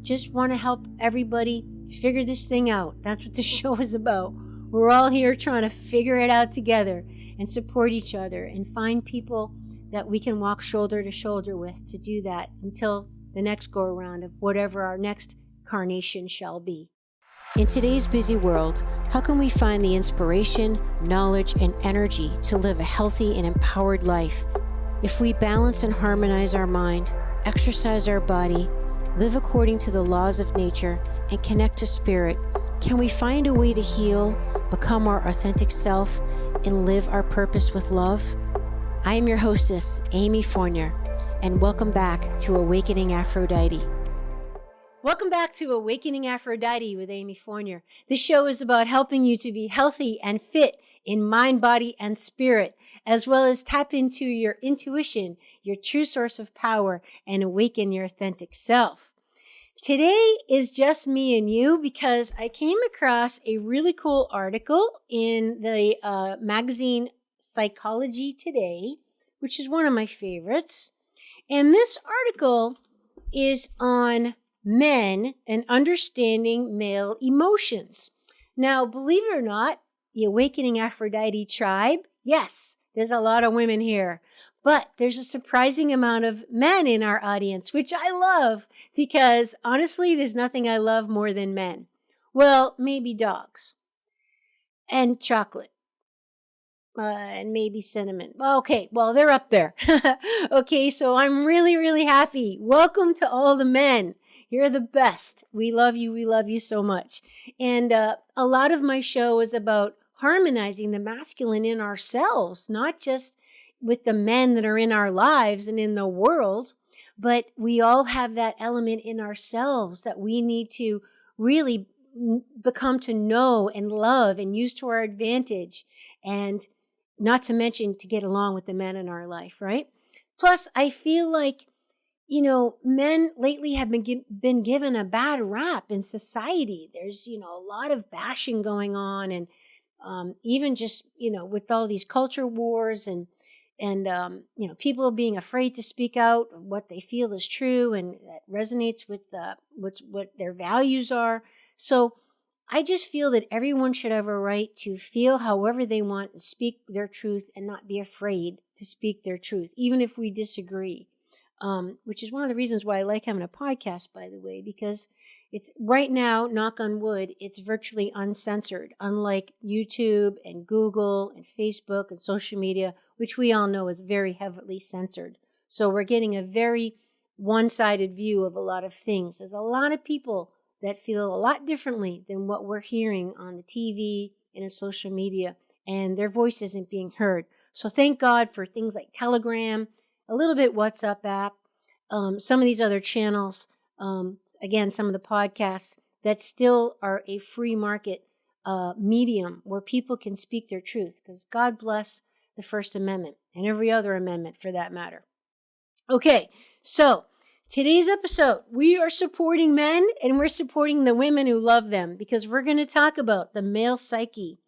just want to help everybody figure this thing out. That's what the show is about. We're all here trying to figure it out together and support each other and find people that we can walk shoulder to shoulder with to do that until the next go around of whatever our next carnation shall be. In today's busy world, how can we find the inspiration, knowledge, and energy to live a healthy and empowered life? If we balance and harmonize our mind, exercise our body, live according to the laws of nature, and connect to spirit, can we find a way to heal, become our authentic self, and live our purpose with love? I am your hostess, Amy Fournier, and welcome back to Awakening Aphrodite. Welcome back to Awakening Aphrodite with Amy Fournier. This show is about helping you to be healthy and fit in mind, body, and spirit, as well as tap into your intuition, your true source of power, and awaken your authentic self. Today is just me and you because I came across a really cool article in the magazine Psychology Today, which is one of my favorites. And this article is on men and understanding male emotions. Now, believe it or not, the Awakening Aphrodite tribe, yes, there's a lot of women here, but there's a surprising amount of men in our audience, which I love because honestly, there's nothing I love more than men. Well, maybe dogs and chocolate. And maybe cinnamon. Okay, well, they're up there. Okay, so I'm really, really happy. Welcome to all the men. You're the best. We love you. We love you so much. And a lot of my show is about harmonizing the masculine in ourselves, not just with the men that are in our lives and in the world, but we all have that element in ourselves that we need to really become to know and love and use to our advantage. And not to mention to get along with the men in our life, right? Plus, I feel like, men lately have been given a bad rap in society. There's, a lot of bashing going on, and even just, with all these culture wars and people being afraid to speak out what they feel is true and that resonates with what their values are. So I just feel that everyone should have a right to feel however they want and speak their truth and not be afraid to speak their truth, even if we disagree, which is one of the reasons why I like having a podcast, by the way, because it's right now, knock on wood, it's virtually uncensored, unlike YouTube and Google and Facebook and social media, which we all know is very heavily censored. So we're getting a very one-sided view of a lot of things. There's a lot of people that feel a lot differently than what we're hearing on the TV and on social media, and their voice isn't being heard. So thank God for things like Telegram, a little bit WhatsApp app, some of these other channels, again, some of the podcasts that still are a free market medium where people can speak their truth, because God bless the First Amendment and every other amendment for that matter. Okay, so today's episode, we are supporting men and we're supporting the women who love them because we're going to talk about the male psyche.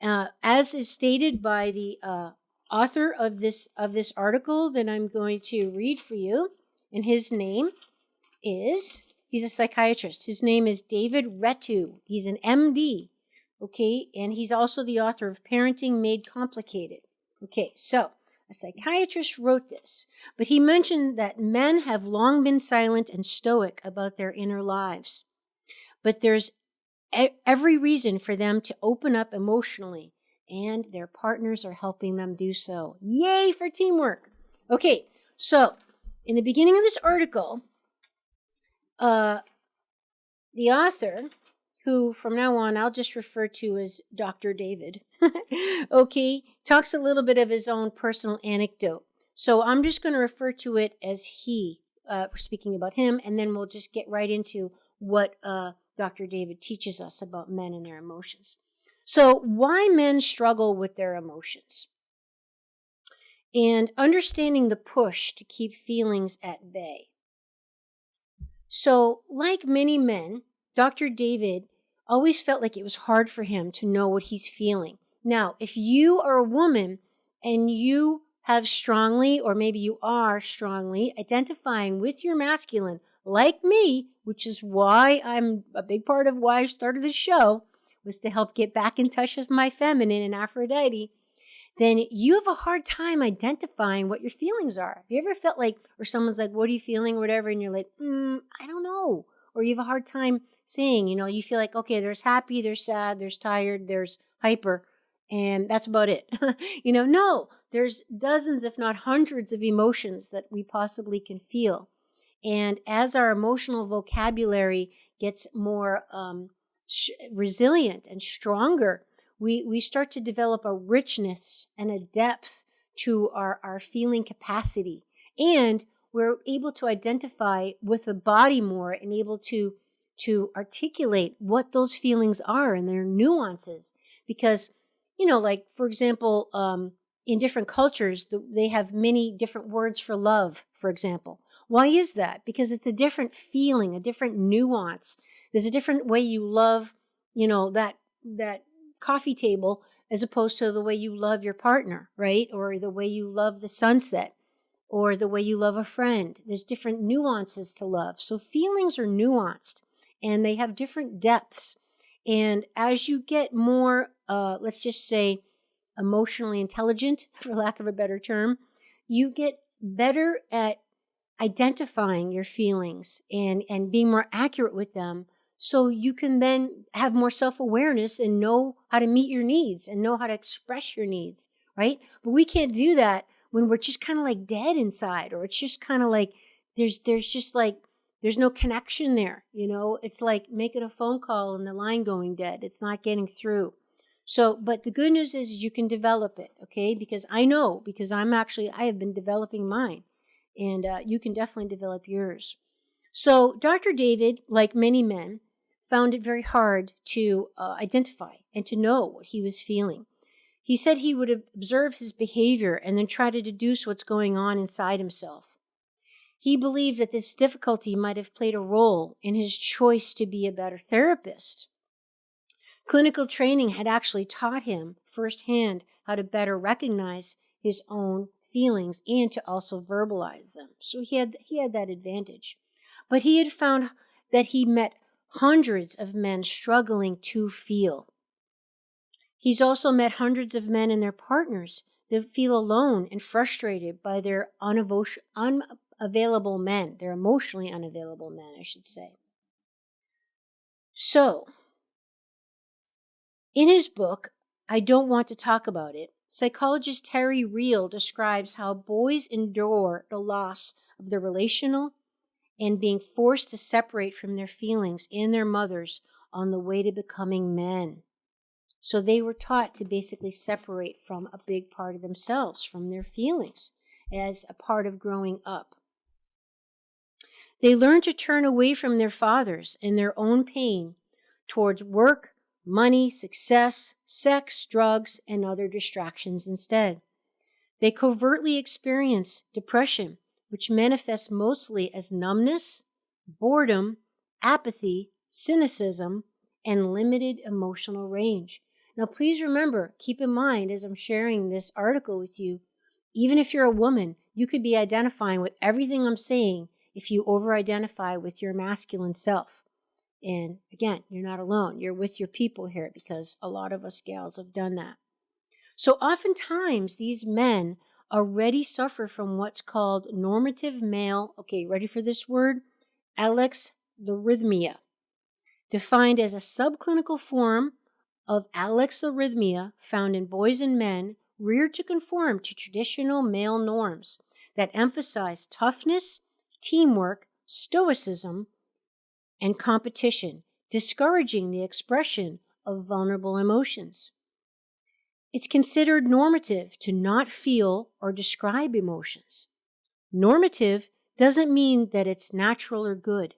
As is stated by the author of this article that I'm going to read for you, and his name is, he's a psychiatrist. His name is David Rettew. He's an MD, okay, and he's also the author of Parenting Made Complicated. Okay, so a psychiatrist wrote this, but he mentioned that men have long been silent and stoic about their inner lives. But there's every reason for them to open up emotionally, and their partners are helping them do so. Yay for teamwork. Okay, so in the beginning of this article, the author, who from now on I'll just refer to as Dr. David, okay, talks a little bit of his own personal anecdote. So I'm just going to refer to it as he, speaking about him, and then we'll just get right into what Dr. David teaches us about men and their emotions. So why men struggle with their emotions, and understanding the push to keep feelings at bay. So like many men, Dr. David always felt like it was hard for him to know what he's feeling. Now, if you are a woman and you have strongly, or maybe you are strongly identifying with your masculine like me, which is why I'm a big part of why I started the show, was to help get back in touch with my feminine and Aphrodite, then you have a hard time identifying what your feelings are. Have you ever felt like, or someone's like, what are you feeling, or whatever, and you're like, I don't know. Or you have a hard time saying, you feel like, okay, there's happy, there's sad, there's tired, there's hyper, and that's about it. No, there's dozens, if not hundreds of emotions that we possibly can feel. And as our emotional vocabulary gets more resilient and stronger, we start to develop a richness and a depth to our feeling capacity. And we're able to identify with the body more and able to articulate what those feelings are and their nuances. Because, like, for example, in different cultures, they have many different words for love, for example. Why is that? Because it's a different feeling, a different nuance. There's a different way you love, that coffee table as opposed to the way you love your partner, right? Or the way you love the sunset, or the way you love a friend. There's different nuances to love. So feelings are nuanced and they have different depths. And as you get more, let's just say, emotionally intelligent, for lack of a better term, you get better at identifying your feelings and being more accurate with them. So you can then have more self-awareness and know how to meet your needs and know how to express your needs, right? But we can't do that when we're just kind of like dead inside, or it's just kind of like there's no connection there, It's like making a phone call and the line going dead. It's not getting through. So, but the good news is you can develop it, okay? Because I know, because I have been developing mine, and you can definitely develop yours. So Dr. David, like many men, found it very hard to identify and to know what he was feeling. He said he would observe his behavior and then try to deduce what's going on inside himself. He believed that this difficulty might have played a role in his choice to be a better therapist. Clinical training had actually taught him firsthand how to better recognize his own feelings and to also verbalize them. So he had that advantage. But he had found that he met hundreds of men struggling to feel. He's also met hundreds of men and their partners that feel alone and frustrated by their unavailable men. They're emotionally unavailable men, I should say. So, in his book, I Don't Want to Talk About It, psychologist Terry Real describes how boys endure the loss of their relational and being forced to separate from their feelings and their mothers on the way to becoming men. So they were taught to basically separate from a big part of themselves, from their feelings, as a part of growing up. They learned to turn away from their fathers and their own pain towards work, money, success, sex, drugs, and other distractions instead. They covertly experience depression, which manifests mostly as numbness, boredom, apathy, cynicism, and limited emotional range. Now, please remember, keep in mind as I'm sharing this article with you, even if you're a woman, you could be identifying with everything I'm saying if you over-identify with your masculine self. And again, you're not alone. You're with your people here because a lot of us gals have done that. So oftentimes these men already suffer from what's called normative male, okay, ready for this word? Alexithymia, defined as a subclinical form of alexithymia found in boys and men reared to conform to traditional male norms that emphasize toughness, teamwork, stoicism, and competition, discouraging the expression of vulnerable emotions. It's considered normative to not feel or describe emotions. Normative doesn't mean that it's natural or good.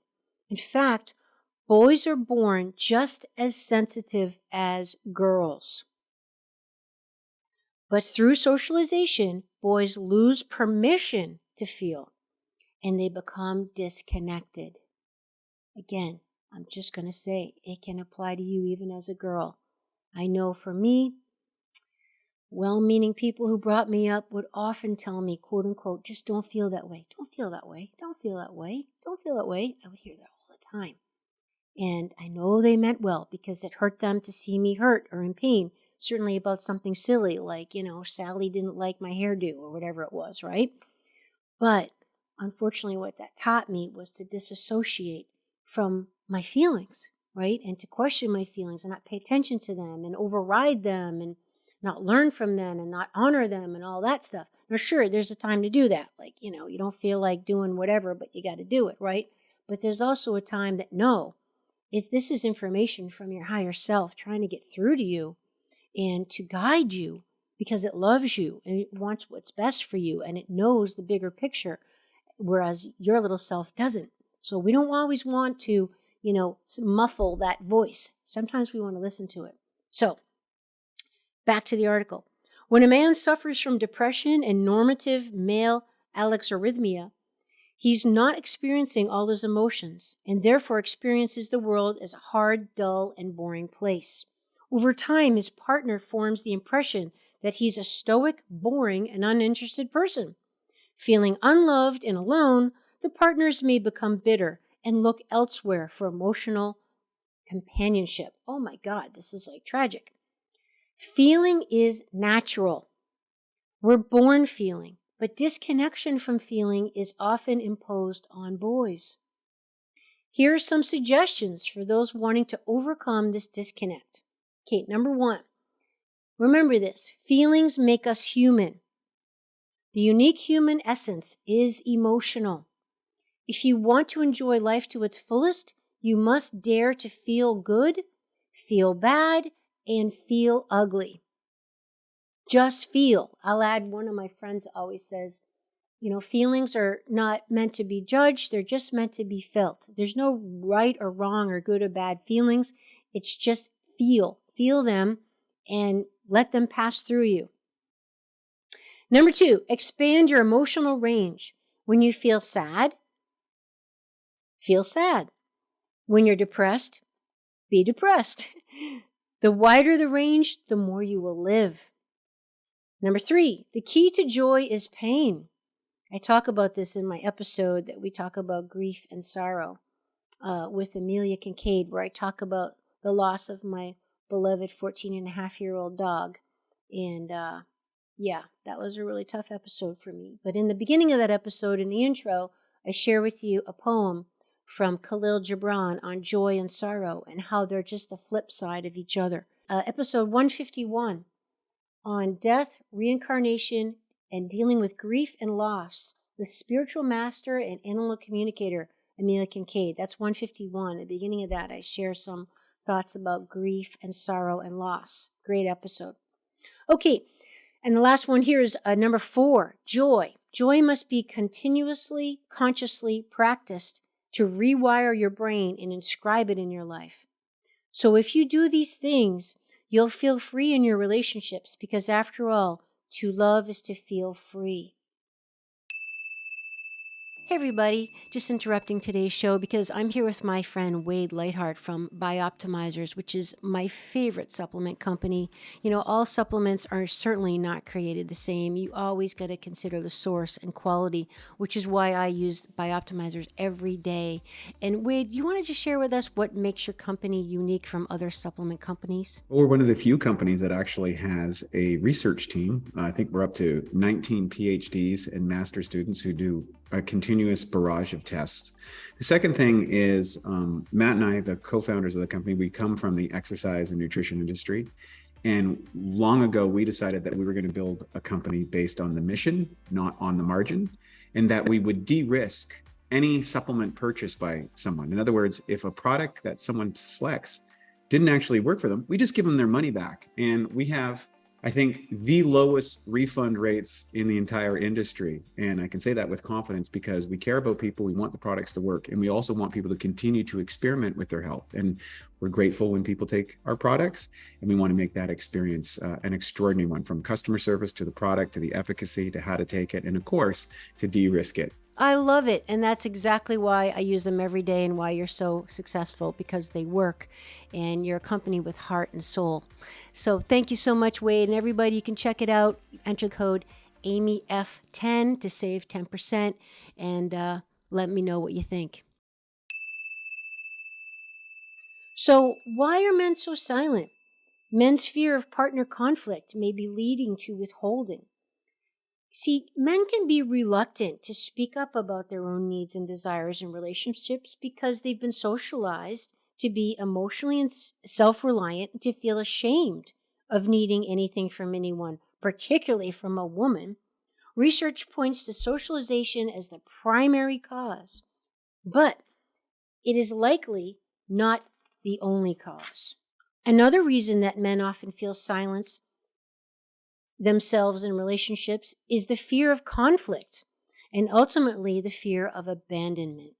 In fact, boys are born just as sensitive as girls. But through socialization, boys lose permission to feel, and they become disconnected. Again, I'm just going to say it can apply to you even as a girl. I know for me, well-meaning people who brought me up would often tell me, quote unquote, just don't feel that way. Don't feel that way. Don't feel that way. Don't feel that way. I would hear that all the time. And I know they meant well because it hurt them to see me hurt or in pain, certainly about something silly like, Sally didn't like my hairdo or whatever it was, right? But unfortunately, what that taught me was to disassociate from my feelings, right? And to question my feelings and not pay attention to them and override them and not learn from them and not honor them and all that stuff. Now, sure, there's a time to do that. Like, you don't feel like doing whatever, but you got to do it, right? But there's also a time that, no, this is information from your higher self trying to get through to you and to guide you because it loves you and it wants what's best for you and it knows the bigger picture, whereas your little self doesn't. So we don't always want to, muffle that voice. Sometimes we want to listen to it. So back to the article. When a man suffers from depression and normative male alexithymia, he's not experiencing all his emotions and therefore experiences the world as a hard, dull, and boring place. Over time, his partner forms the impression that he's a stoic, boring, and uninterested person. Feeling unloved and alone, the partners may become bitter and look elsewhere for emotional companionship. Oh my God, this is like tragic. Feeling is natural. We're born feeling, but disconnection from feeling is often imposed on boys. Here are some suggestions for those wanting to overcome this disconnect. Okay, number 1. Remember this, feelings make us human. The unique human essence is emotional. If you want to enjoy life to its fullest, you must dare to feel good, feel bad, and feel ugly. Just feel. I'll add, one of my friends always says, feelings are not meant to be judged, they're just meant to be felt. There's no right or wrong or good or bad feelings. It's just feel. Feel them and let them pass through you. Number 2, expand your emotional range. When you feel sad, feel sad. When you're depressed, be depressed. The wider the range, the more you will live. Number 3, the key to joy is pain. I talk about this in my episode that we talk about grief and sorrow with Amelia Kincaid, where I talk about the loss of my beloved 14-and-a-half-year-old dog. And that was a really tough episode for me. But in the beginning of that episode, in the intro, I share with you a poem from Khalil Gibran on joy and sorrow and how they're just the flip side of each other. Episode 151 on death, reincarnation, and dealing with grief and loss with spiritual master and animal communicator Amelia Kincaid. That's 151. At the beginning of that, I share some thoughts about grief and sorrow and loss. Great episode. Okay, and the last one here is number 4, joy. Joy must be continuously, consciously practiced to rewire your brain and inscribe it in your life. So if you do these things, you'll feel free in your relationships because after all, to love is to feel free. Hey everybody, just interrupting today's show because I'm here with my friend Wade Lightheart from Bioptimizers, which is my favorite supplement company. All supplements are certainly not created the same. You always got to consider the source and quality, which is why I use Bioptimizers every day. And Wade, you want to just share with us what makes your company unique from other supplement companies? We're one of the few companies that actually has a research team. I think we're up to 19 PhDs and master students who do a continuous barrage of tests. The second thing is Matt and I, the co-founders of the company, we come from the exercise and nutrition industry. And long ago, we decided that we were going to build a company based on the mission, not on the margin, and that we would de-risk any supplement purchased by someone. In other words, if a product that someone selects didn't actually work for them, we just give them their money back. And we have, I think, the lowest refund rates in the entire industry. And I can say that with confidence because we care about people, we want the products to work, and we also want people to continue to experiment with their health. And we're grateful when people take our products, and we want to make that experience an extraordinary one, from customer service to the product, to the efficacy, to how to take it, and of course, to de-risk it. I love it. And that's exactly why I use them every day and why you're so successful, because they work and you're a company with heart and soul. So thank you so much, Wade. And everybody, you can check it out. Enter code AmyF10 to save 10%. And let me know what you think. So why are men so silent? Men's fear of partner conflict may be leading to withholding. See, men can be reluctant to speak up about their own needs and desires in relationships because they've been socialized to be emotionally and self-reliant and to feel ashamed of needing anything from anyone, particularly from a woman. Research points to socialization as the primary cause, but it is likely not the only cause. Another reason that men often feel silence themselves in relationships is the fear of conflict and ultimately the fear of abandonment.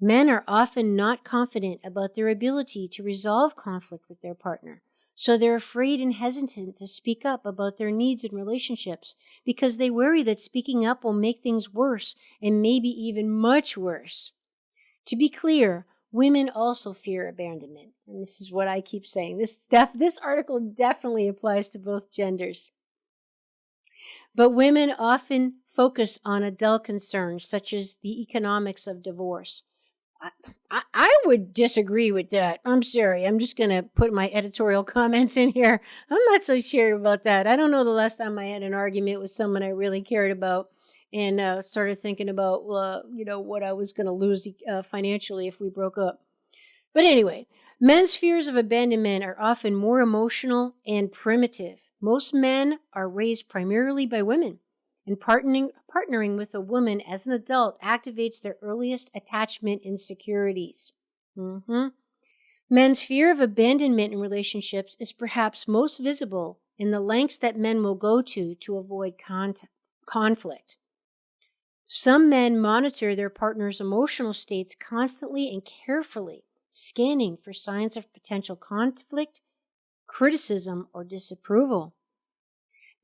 Men are often not confident about their ability to resolve conflict with their partner, so they're afraid and hesitant to speak up about their needs in relationships because they worry that speaking up will make things worse and maybe even much worse. To be clear, women also fear abandonment. And this is what I keep saying. This article definitely applies to both genders. But women often focus on adult concerns, such as the economics of divorce. I would disagree with that. I'm sorry. I'm just going to put my editorial comments in here. I'm not so sure about that. I don't know the last time I had an argument with someone I really cared about and started thinking about, what I was going to lose financially if we broke up. But anyway, men's fears of abandonment are often more emotional and primitive. Most men are raised primarily by women, and partnering with a woman as an adult activates their earliest attachment insecurities. Men's fear of abandonment in relationships is perhaps most visible in the lengths that men will go to avoid conflict. Some men monitor their partner's emotional states constantly and carefully, scanning for signs of potential conflict, criticism, or disapproval.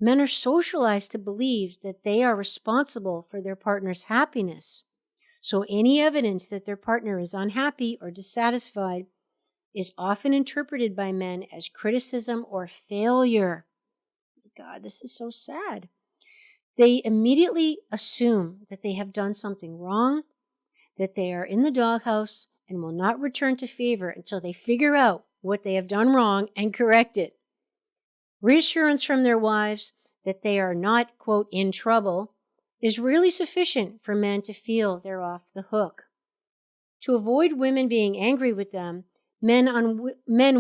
Men are socialized to believe that they are responsible for their partner's happiness. So any evidence that their partner is unhappy or dissatisfied is often interpreted by men as criticism or failure. God, this is so sad. They immediately assume that they have done something wrong, that they are in the doghouse, and will not return to favor until they figure out what they have done wrong and correct it. Reassurance from their wives that they are not, quote, in trouble is rarely sufficient for men to feel they're off the hook. To avoid women being angry with them, men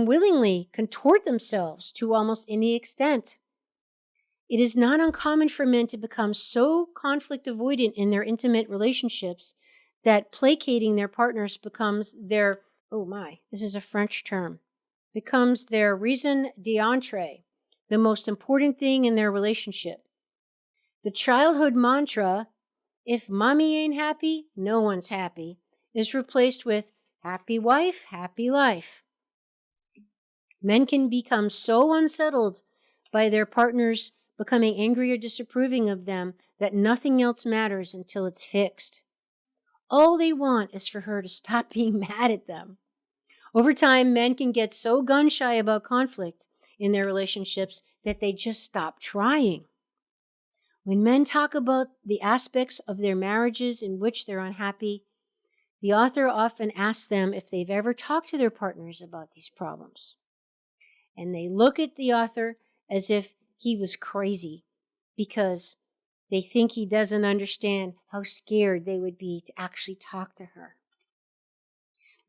willingly contort themselves to almost any extent. It is not uncommon for men to become so conflict avoidant in their intimate relationships that placating their partners becomes their, this is a French term, becomes their raison d'entrée, the most important thing in their relationship. The childhood mantra, if mommy ain't happy, no one's happy, is replaced with happy wife, happy life. Men can become so unsettled by their partners becoming angry or disapproving of them that nothing else matters until it's fixed. All they want is for her to stop being mad at them. Over time, men can get so gun-shy about conflict in their relationships that they just stop trying. When men talk about the aspects of their marriages in which they're unhappy, the author often asks them if they've ever talked to their partners about these problems. And they look at the author as if he was crazy because they think he doesn't understand how scared they would be to actually talk to her.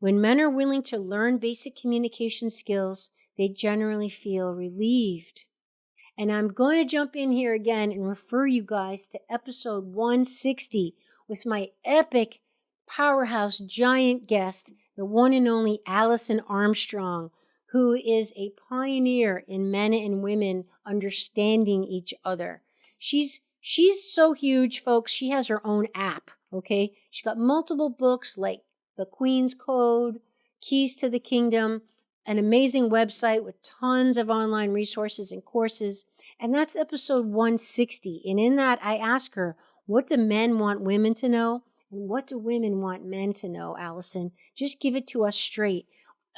When men are willing to learn basic communication skills, they generally feel relieved. And I'm going to jump in here again and refer you guys to episode 160 with my epic powerhouse giant guest, the one and only Allison Armstrong, who is a pioneer in men and women understanding each other. She's so huge, folks. She has her own app, okay? She's got multiple books like The Queen's Code, Keys to the Kingdom, an amazing website with tons of online resources and courses. And that's episode 160. And in that, I ask her, What do men want women to know? And what do women want men to know, Allison? Just give it to us straight.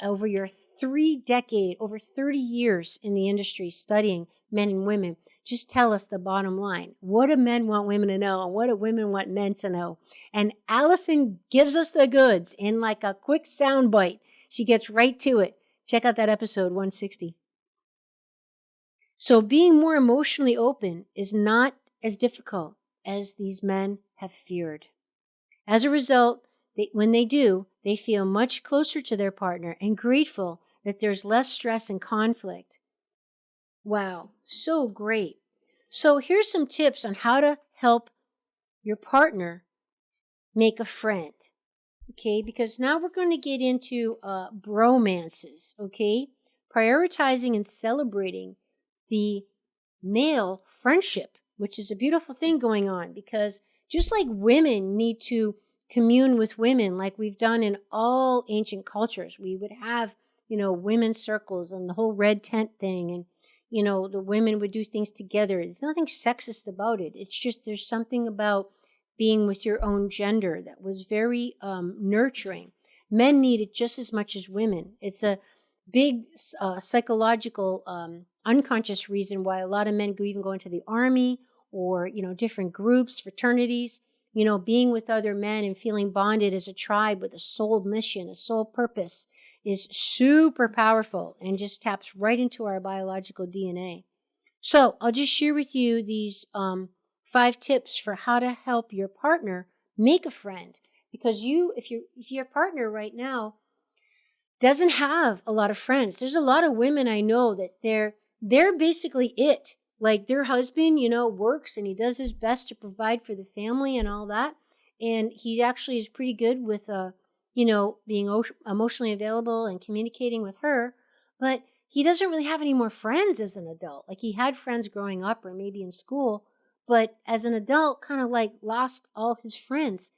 Over your over 30 years in the industry studying men and women, just tell us the bottom line. What do men want women to know? And what do women want men to know? And Allison gives us the goods in like a quick sound bite. She gets right to it. Check out that episode 160. So being more emotionally open is not as difficult as these men have feared. As a result, when they do, they feel much closer to their partner and grateful that there's less stress and conflict. Wow, so great. So here's some tips on how to help your partner make a friend. Okay, because now we're going to get into bromances, okay? Prioritizing and celebrating the male friendship, which is a beautiful thing going on, because just like women need to commune with women like we've done in all ancient cultures, we would have, women's circles and the whole red tent thing, and, the women would do things together. There's nothing sexist about it. It's just there's something about being with your own gender that was very nurturing. Men need it just as much as women. It's a big psychological unconscious reason why a lot of men even go into the army or, different groups, fraternities, being with other men and feeling bonded as a tribe with a soul mission, a soul purpose is super powerful and just taps right into our biological DNA. So I'll just share with you these 5 tips for how to help your partner make a friend. Because if your partner right now doesn't have a lot of friends, there's a lot of women I know that they're basically it. Like their husband, works and he does his best to provide for the family and all that. And he actually is pretty good with, being emotionally available and communicating with her. But he doesn't really have any more friends as an adult. Like he had friends growing up or maybe in school, but as an adult, kind of like lost all his friends.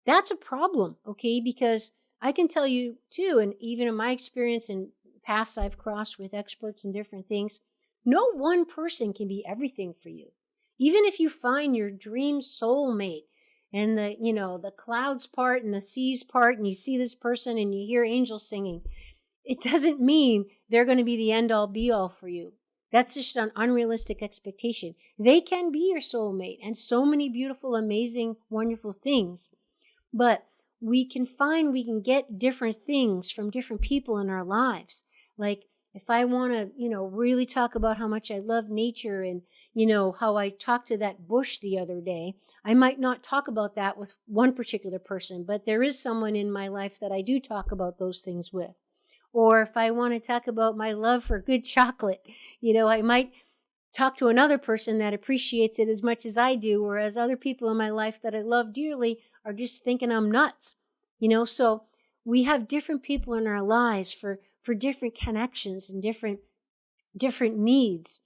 That's a problem, okay? Because I can tell you too, and even in my experience and paths I've crossed with experts and different things, no one person can be everything for you. Even if you find your dream soulmate and the clouds part and the seas part and you see this person and you hear angels singing, it doesn't mean they're going to be the end all be all for you. That's just an unrealistic expectation. They can be your soulmate and so many beautiful, amazing, wonderful things. But we can get different things from different people in our lives. Like if I want to, really talk about how much I love nature and, how I talked to that bush the other day, I might not talk about that with one particular person, but there is someone in my life that I do talk about those things with. Or if I want to talk about my love for good chocolate, I might talk to another person that appreciates it as much as I do, whereas other people in my life that I love dearly are just thinking I'm nuts. So we have different people in our lives for different connections and different needs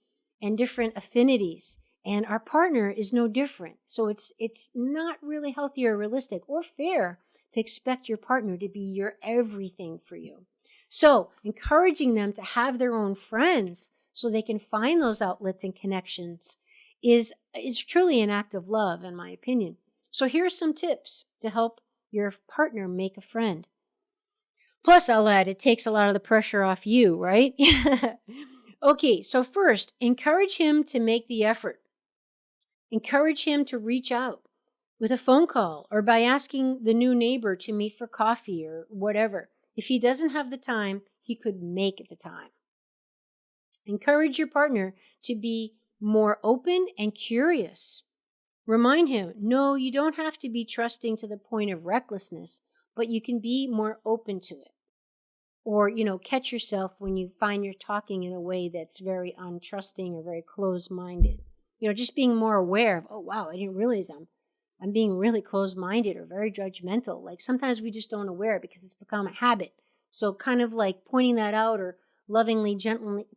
and different affinities. And our partner is no different. So it's not really healthy or realistic or fair to expect your partner to be your everything for you. So encouraging them to have their own friends so they can find those outlets and connections is truly an act of love, in my opinion. So here are some tips to help your partner make a friend. Plus, I'll add, it takes a lot of the pressure off you, right? Okay, so first, encourage him to make the effort. Encourage him to reach out with a phone call or by asking the new neighbor to meet for coffee or whatever. If he doesn't have the time, he could make the time. Encourage your partner to be more open and curious. Remind him, no, you don't have to be trusting to the point of recklessness, but you can be more open to it. Or, catch yourself when you find you're talking in a way that's very untrusting or very closed-minded. Just being more aware of, oh, wow, I didn't realize I'm being really closed-minded or very judgmental. Like sometimes we just don't aware because it's become a habit. So kind of like pointing that out or lovingly, gently,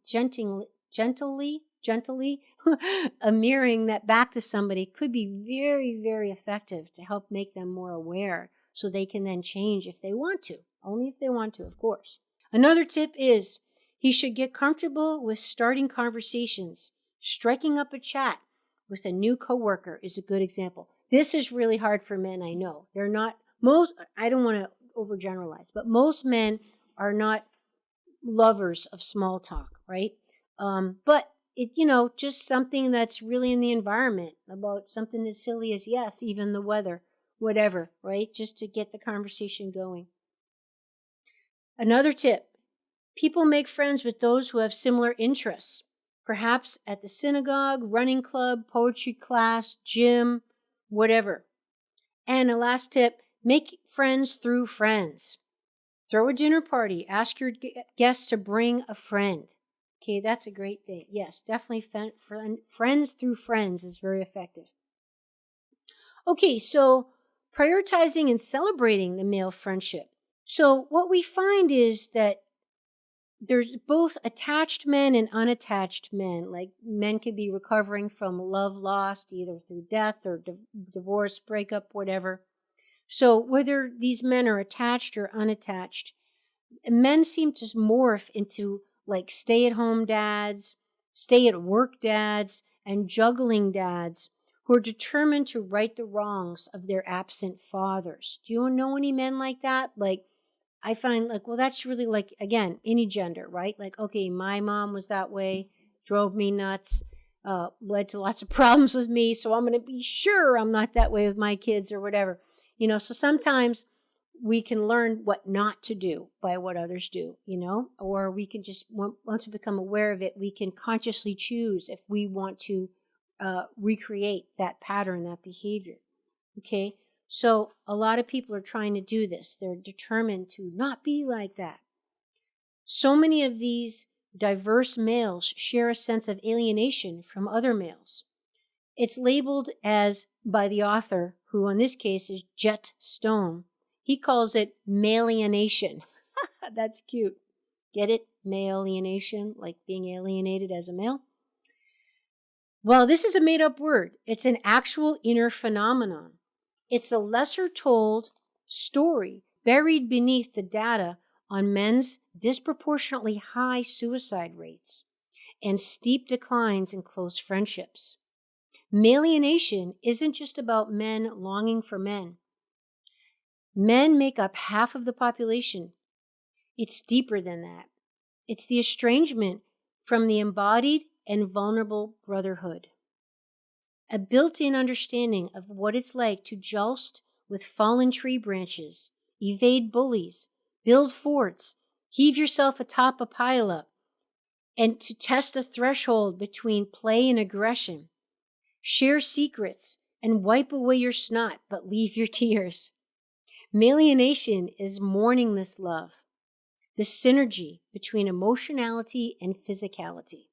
mirroring that back to somebody could be very, very effective to help make them more aware so they can then change if they want to. Only if they want to, of course. Another tip is he should get comfortable with starting conversations. Striking up a chat with a new coworker is a good example. this is really hard for men, I know. They're not, most, I don't want to overgeneralize, but most men are not lovers of small talk, right? But it, just something that's really in the environment, about something as silly as, yes, even the weather, whatever, right? Just to get the conversation going. Another tip, people make friends with those who have similar interests, perhaps at the synagogue, running club, poetry class, gym, whatever. And a last tip, make friends through friends. Throw a dinner party. Ask your guests to bring a friend. Okay, that's a great thing. Yes, definitely friends through friends is very effective. Okay, so prioritizing and celebrating the male friendship. So what we find is that there's both attached men and unattached men. Like men could be recovering from love lost either through death or divorce, breakup, whatever. So whether these men are attached or unattached, men seem to morph into like stay-at-home dads, stay-at-work dads, and juggling dads who are determined to right the wrongs of their absent fathers. Do you know any men like that? Like, I find like, well, that's really like, again, any gender, right? Like, okay, my mom was that way, drove me nuts, led to lots of problems with me, so I'm going to be sure I'm not that way with my kids or whatever. So sometimes we can learn what not to do by what others do, or we can just, once we become aware of it, we can consciously choose if we want to recreate that pattern, that behavior. Okay, so a lot of people are trying to do this. They're determined to not be like that. So many of these diverse males share a sense of alienation from other males. It's labeled as, by the author, who in this case is Jett, he calls it Male-Iienation. That's cute. Get it? Male-Iienation, like being alienated as a male. Well, this is a made-up word. It's an actual inner phenomenon. It's a lesser-told story buried beneath the data on men's disproportionately high suicide rates and steep declines in close friendships. Male-Iienation isn't just about men longing for men. Men make up half of the population. It's deeper than that. It's the estrangement from the embodied and vulnerable brotherhood. A built-in understanding of what it's like to joust with fallen tree branches, evade bullies, build forts, heave yourself atop a pile-up, and to test a threshold between play and aggression. Share secrets and wipe away your snot, but leave your tears. Male-Iienation is mourning this love, the synergy between emotionality and physicality.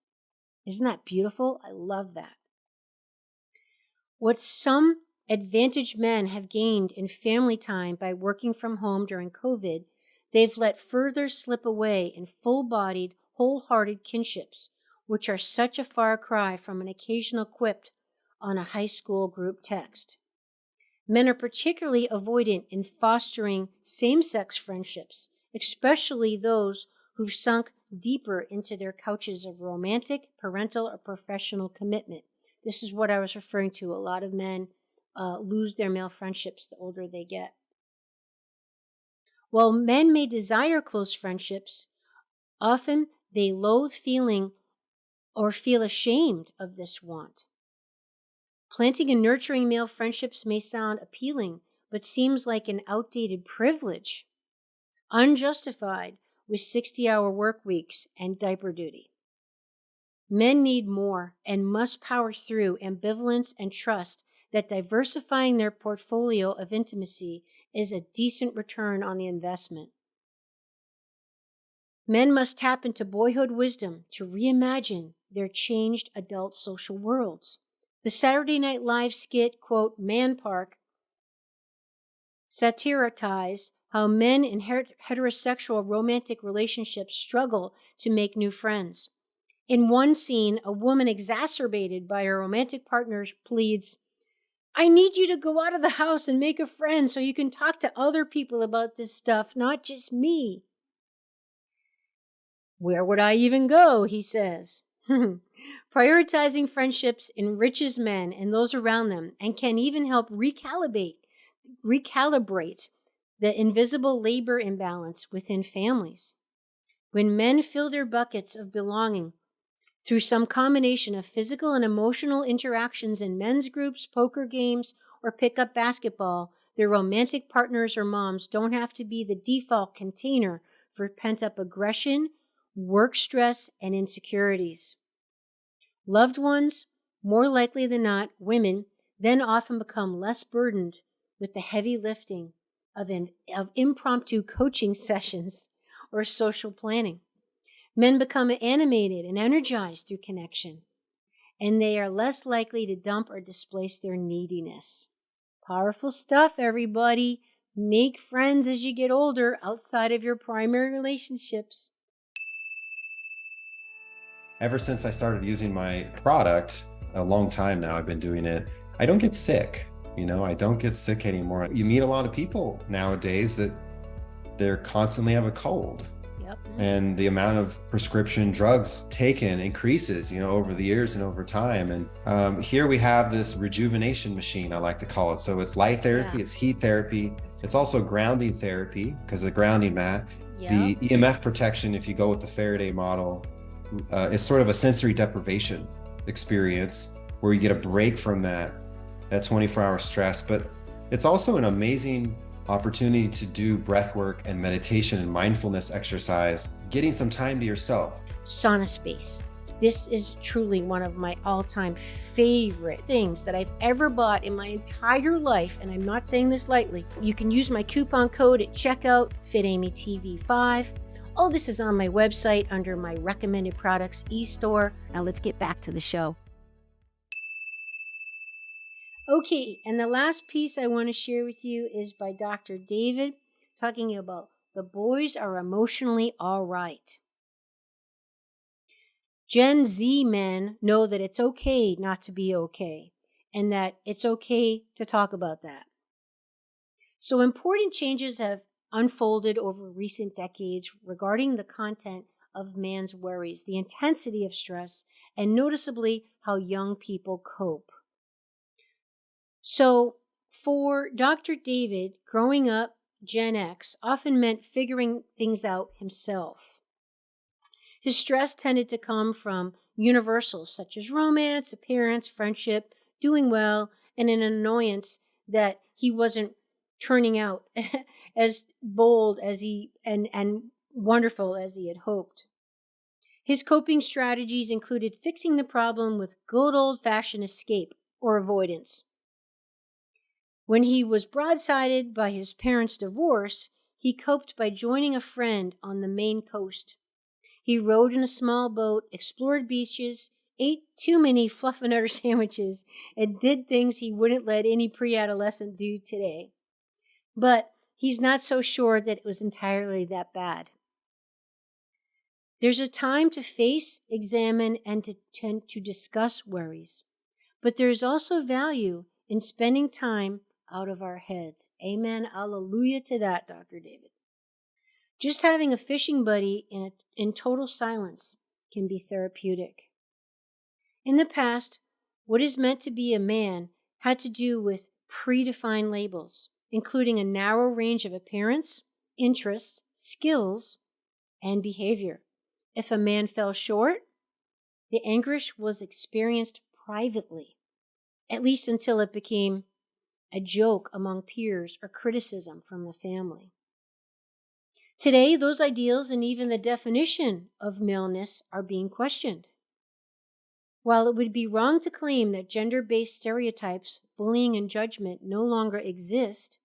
Isn't that beautiful? I love that. What some advantaged men have gained in family time by working from home during COVID, they've let further slip away in full-bodied, wholehearted kinships, which are such a far cry from an occasional quip on a high school group text. Men are particularly avoidant in fostering same-sex friendships, especially those who've sunk deeper into their couches of romantic, parental, or professional commitment. This is what I was referring to. A lot of men lose their male friendships the older they get. While men may desire close friendships, often they loathe feeling or feel ashamed of this want. Planting and nurturing male friendships may sound appealing, but seems like an outdated privilege, unjustified with 60-hour work weeks and diaper duty. Men need more and must power through ambivalence and trust that diversifying their portfolio of intimacy is a decent return on the investment. Men must tap into boyhood wisdom to reimagine their changed adult social worlds. The Saturday Night Live skit, quote, Man Park, satirized how men in heterosexual romantic relationships struggle to make new friends. In one scene, a woman exacerbated by her romantic partner pleads, I need you to go out of the house and make a friend so you can talk to other people about this stuff, not just me. Where would I even go, he says. Prioritizing friendships enriches men and those around them and can even help recalibrate the invisible labor imbalance within families. When men fill their buckets of belonging through some combination of physical and emotional interactions in men's groups, poker games, or pickup basketball, their romantic partners or moms don't have to be the default container for pent-up aggression, work stress, and insecurities. Loved ones, more likely than not women, then often become less burdened with the heavy lifting of impromptu coaching sessions or social planning. Men become animated and energized through connection, and they are less likely to dump or displace their neediness. Powerful stuff, everybody. Make friends as you get older outside of your primary relationships. Ever since I started using my product, a long time now I've been doing it, I don't get sick. I don't get sick anymore. You meet a lot of people nowadays that they're constantly have a cold. Yep. And the amount of prescription drugs taken increases, over the years and over time. And here we have this rejuvenation machine, I like to call it. So it's light therapy, It's heat therapy. It's also grounding therapy because of the grounding mat. Yep. The EMF protection, if you go with the Faraday model, is sort of a sensory deprivation experience where you get a break from that 24-hour stress. But it's also an amazing opportunity to do breath work and meditation and mindfulness exercise, getting some time to yourself. Sauna space. This is truly one of my all-time favorite things that I've ever bought in my entire life, and I'm not saying this lightly. You can use my coupon code at checkout, FitAmyTV5. All this is on my website under my recommended products e-store. Now let's get back to the show. Okay, and the last piece I want to share with you is by Dr. David, talking about the boys are emotionally all right. Gen Z men know that it's okay not to be okay, and that it's okay to talk about that. So important changes have unfolded over recent decades regarding the content of man's worries, the intensity of stress, and noticeably how young people cope. So for Dr. David, growing up Gen X often meant figuring things out himself. His stress tended to come from universals such as romance, appearance, friendship, doing well, and an annoyance that he wasn't turning out as bold as he and wonderful as he had hoped. His coping strategies included fixing the problem with good old-fashioned escape or avoidance. When he was broadsided by his parents' divorce, he coped by joining a friend on the Maine coast. He rowed in a small boat, explored beaches, ate too many Fluffernutter sandwiches, and did things he wouldn't let any pre-adolescent do today. But he's not so sure that it was entirely that bad. There's a time to face, examine, and to discuss worries. But there's also value in spending time out of our heads. Amen. Hallelujah to that, Dr. David. Just having a fishing buddy in total silence can be therapeutic. In the past, what is meant to be a man had to do with predefined labels, including a narrow range of appearance, interests, skills, and behavior. If a man fell short, the anguish was experienced privately, at least until it became a joke among peers or criticism from the family. Today, those ideals and even the definition of maleness are being questioned. While it would be wrong to claim that gender-based stereotypes, bullying, and judgment no longer exist,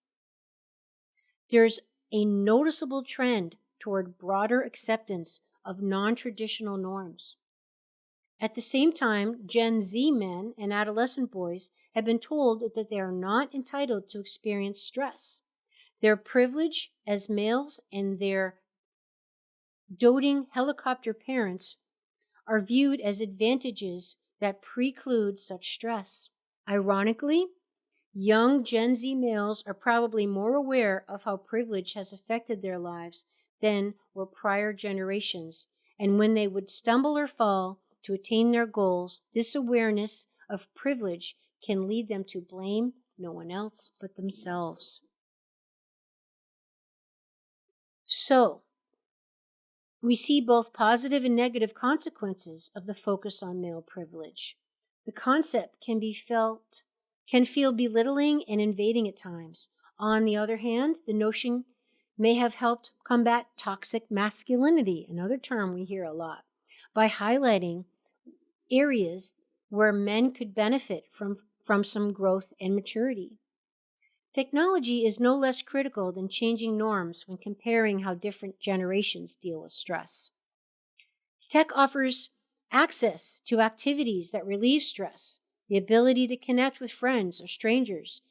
there's a noticeable trend toward broader acceptance of non-traditional norms. At the same time, Gen Z men and adolescent boys have been told that they are not entitled to experience stress. Their privilege as males and their doting helicopter parents are viewed as advantages that preclude such stress. Ironically, young Gen Z males are probably more aware of how privilege has affected their lives than were prior generations, and when they would stumble or fall to attain their goals, this awareness of privilege can lead them to blame no one else but themselves. So, we see both positive and negative consequences of the focus on male privilege. The concept can feel belittling and invading at times. On the other hand, the notion may have helped combat toxic masculinity, another term we hear a lot, by highlighting areas where men could benefit from some growth and maturity. Technology is no less critical than changing norms when comparing how different generations deal with stress. Tech offers access to activities that relieve stress, the ability to connect with friends or strangers,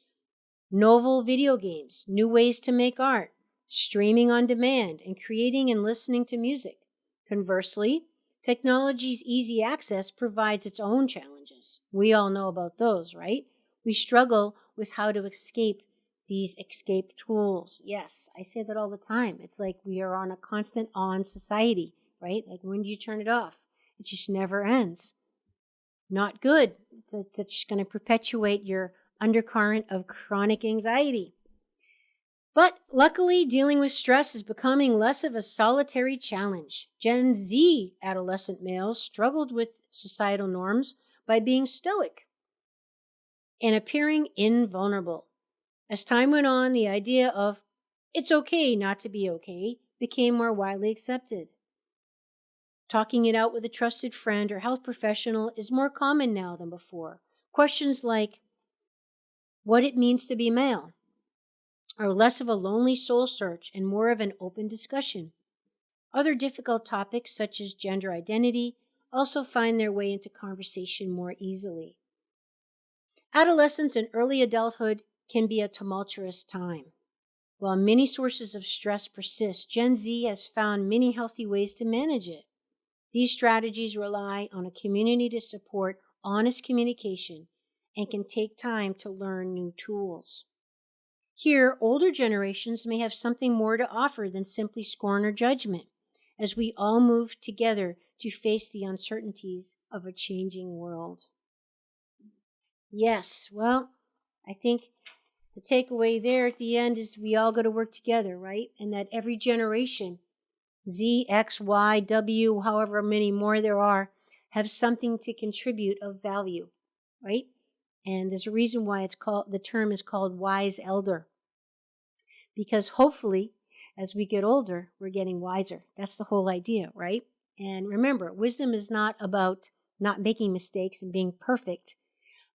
novel video games, new ways to make art, streaming on demand, and creating and listening to music. Conversely, technology's easy access provides its own challenges. We all know about those, right? We struggle with how to escape these escape tools. Yes, I say that all the time. It's like we are on a constant on society, right? Like, when do you turn it off? It just never ends. Not good. It's just going to perpetuate your undercurrent of chronic anxiety. But luckily, dealing with stress is becoming less of a solitary challenge. Gen Z adolescent males struggled with societal norms by being stoic and appearing invulnerable. As time went on, the idea of it's okay not to be okay became more widely accepted. Talking it out with a trusted friend or health professional is more common now than before. Questions like what it means to be male are less of a lonely soul search and more of an open discussion. Other difficult topics, such as gender identity, also find their way into conversation more easily. Adolescence and early adulthood can be a tumultuous time. While many sources of stress persist, Gen Z has found many healthy ways to manage it. These strategies rely on a community to support honest communication and can take time to learn new tools. Here, older generations may have something more to offer than simply scorn or judgment, as we all move together to face the uncertainties of a changing world. Yes, well, I think the takeaway there at the end is we all got to work together, right? And that every generation, Z, X, Y, W, however many more there are, have something to contribute of value, right? And there's a reason why the term is called wise elder. Because hopefully, as we get older, we're getting wiser. That's the whole idea, right? And remember, wisdom is not about not making mistakes and being perfect,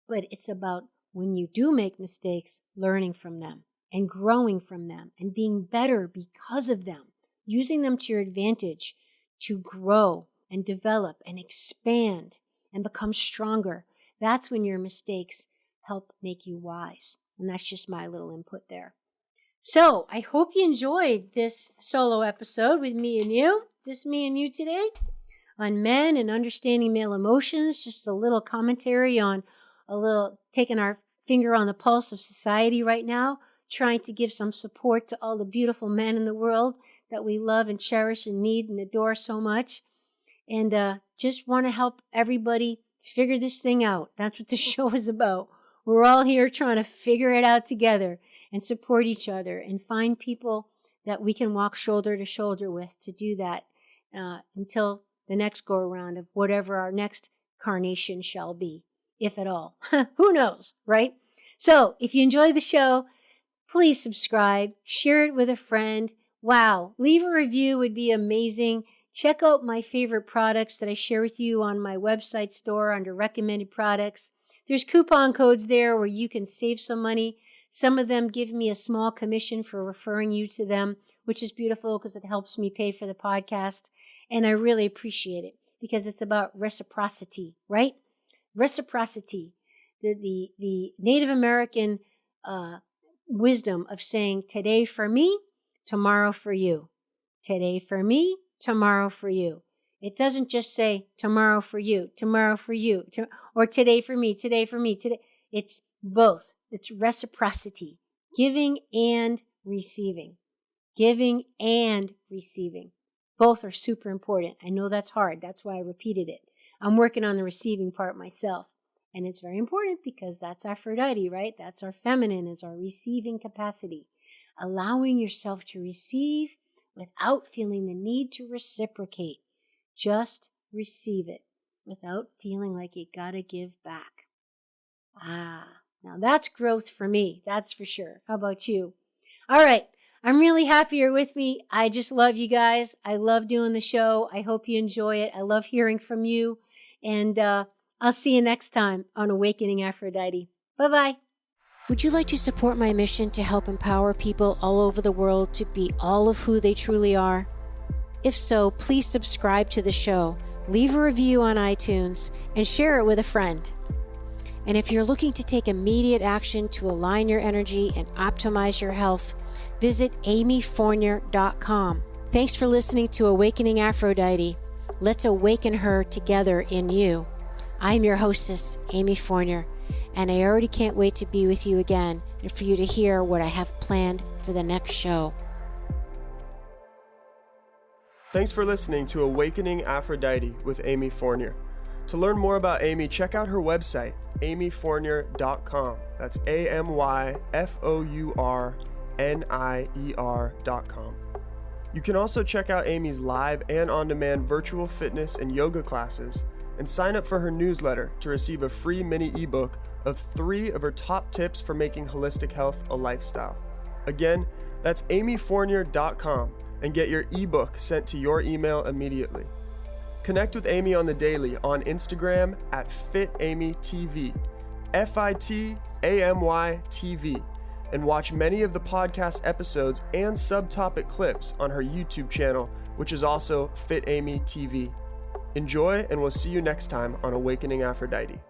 but it's about when you do make mistakes, learning from them and growing from them and being better because of them, using them to your advantage to grow and develop and expand and become stronger. That's when your mistakes help make you wise. And that's just my little input there. So I hope you enjoyed this solo episode with me and you, just me and you today, on men and understanding male emotions, just a little commentary on taking our finger on the pulse of society right now, trying to give some support to all the beautiful men in the world that we love and cherish and need and adore so much. And just want to help everybody figure this thing out. That's what the show is about. We're all here trying to figure it out together and support each other and find people that we can walk shoulder to shoulder with to do that until the next go around of whatever our next carnation shall be, if at all. Who knows, right? So if you enjoy the show, please subscribe, share it with a friend. Wow, leave a review would be amazing. Check out my favorite products that I share with you on my website store under recommended products. There's coupon codes there where you can save some money. Some of them give me a small commission for referring you to them, which is beautiful because it helps me pay for the podcast. And I really appreciate it because it's about reciprocity, right? Reciprocity. The Native American wisdom of saying today for me, tomorrow for you. Today for me, tomorrow for you. It doesn't just say tomorrow for you, or today for me, today for me, today. It's both. It's reciprocity, giving and receiving. Giving and receiving. Both are super important. I know that's hard. That's why I repeated it. I'm working on the receiving part myself. And it's very important because that's Aphrodite, right? That's our feminine, is our receiving capacity. Allowing yourself to receive without feeling the need to reciprocate. Just receive it without feeling like you gotta give back. Now that's growth for me, that's for sure. How about you? All right, I'm really happy you're with me. I just love you guys. I love doing the show. I hope you enjoy it. I love hearing from you. And I'll see you next time on Awakening Aphrodite. Bye-bye. Would you like to support my mission to help empower people all over the world to be all of who they truly are? If so, please subscribe to the show, leave a review on iTunes, and share it with a friend. And if you're looking to take immediate action to align your energy and optimize your health, visit amyfournier.com. Thanks for listening to Awakening Aphrodite. Let's awaken her together in you. I'm your hostess, Amy Fournier, and I already can't wait to be with you again and for you to hear what I have planned for the next show. Thanks for listening to Awakening Aphrodite with Amy Fournier. To learn more about Amy, check out her website, amyfournier.com. That's AMYFOURNIER.com. You can also check out Amy's live and on-demand virtual fitness and yoga classes, and sign up for her newsletter to receive a free mini ebook of 3 of her top tips for making holistic health a lifestyle. Again, that's amyfournier.com, and get your ebook sent to your email immediately. Connect with Amy on the daily on Instagram at FitAmyTV, FITAMYTV, and watch many of the podcast episodes and subtopic clips on her YouTube channel, which is also FitAmyTV. Enjoy, and we'll see you next time on Awakening Aphrodite.